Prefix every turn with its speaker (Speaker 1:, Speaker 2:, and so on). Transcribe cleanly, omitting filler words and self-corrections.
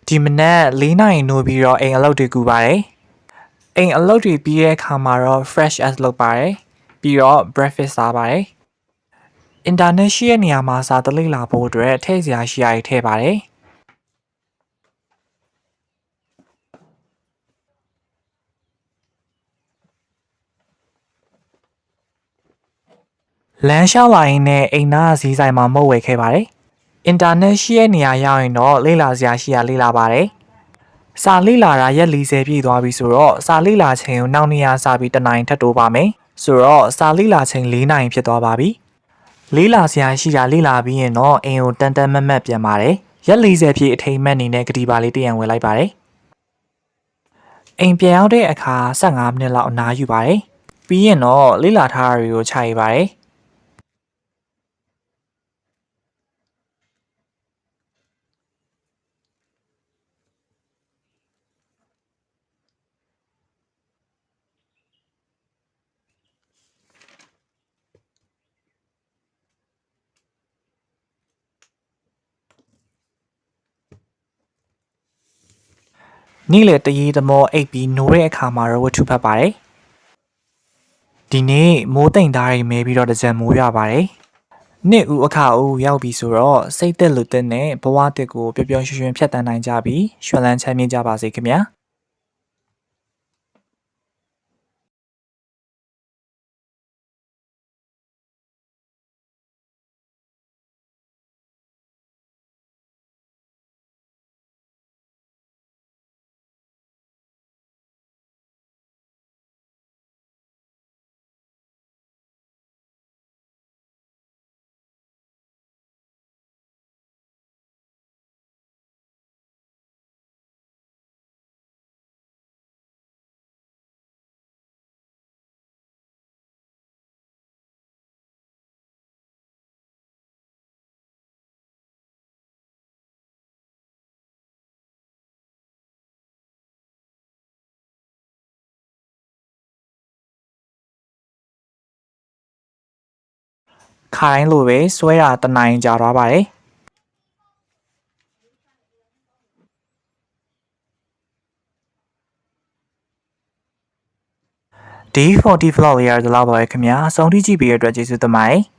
Speaker 1: ဒီမနက်၄နာရီနိုးပြီးတော့အိမ်အလုပ်တွေကူပါတယ်။အိမ်အလုပ်တွေပြီးတဲ့အခါမှာတော့ fresh as လုပ်ပါတယ်။ပြီးတော့ breakfast စားပါတယ်။ internet ရှိတဲ့နေရာမှာစာတလိလာဖို့အတွက်ထည့်စရာရှိရာတွေထည့်ပါတယ်။လမ်းလျှောက်လာရင်းနဲ့အိမ်သားဈေးဆိုင်မှာမဟုတ်ဝယ်ခဲ့ပါတယ်။အင်တာနက်ရှိတဲ့နေရာရောက်ရင်တော့လေ့လာစရာရှိရာလေ့လာပါတယ်။စာလေ့လာတာရက်40ပြည့်သွားပြီဆိုတော့စာလေ့လာချိန်ကိုနောက်နေရာစပြီးတစ်နိုင်ထပ်တိုးပါမယ်။ဆိုတော့စာလေ့လာချိန်4နိုင်ဖြစ်သွားပါပြီ။လေ့လာစရာရှိတာလေ့လာပြီးရင်တော့အိမ်ကိုတန်တန်မတ်မတ်ပြန်ပါတယ်။ရက်40ပြည့်အထိမ်းအမှတ်အနေနဲ့ကတိပါလေးတရံဝင်လိုက်ပါတယ်။အိမ်ပြန်ရောက်တဲ့အခါ15မိနစ်လောက်အနားယူပါတယ်။ပြီးရင်တော့လေ့လာထားတာတွေကိုခြာရပါတယ်။နေ့လယ်တရေသမောအိပ်ပြီးနိုးတဲ့အခါမှာတော့ဝတ္ထုဖတ်ပါတယ်။ဒီနေ့မိုးတိမ်သားတွေမဲပြီးတော့တကြံမိုးရွာပါတယ်။နှစ်ဦးအခါဦးရောက်ပြီဆိုတော့စိတ်သက်လူသက်နဲ့ဘဝတစ်ကိုပျော်ပျော်ရွှင်ရွှင်ဖြတ်တန်းနိုင်ကြပြီးရွှင်လန်းချမ်းမြေ့ကြပါစေခင်ဗျာ။ခါတိုင်းလိုပဲဆွဲတာတနိုင်ကြာသွားပါတယ်။ D40 vlog လေးရတဲ့လောက်ပါပဲခင်ဗျာ။အဆုံးထိကြည့်ပေးတဲ့အတွက်ကျေးဇူးတင်ပါတယ်။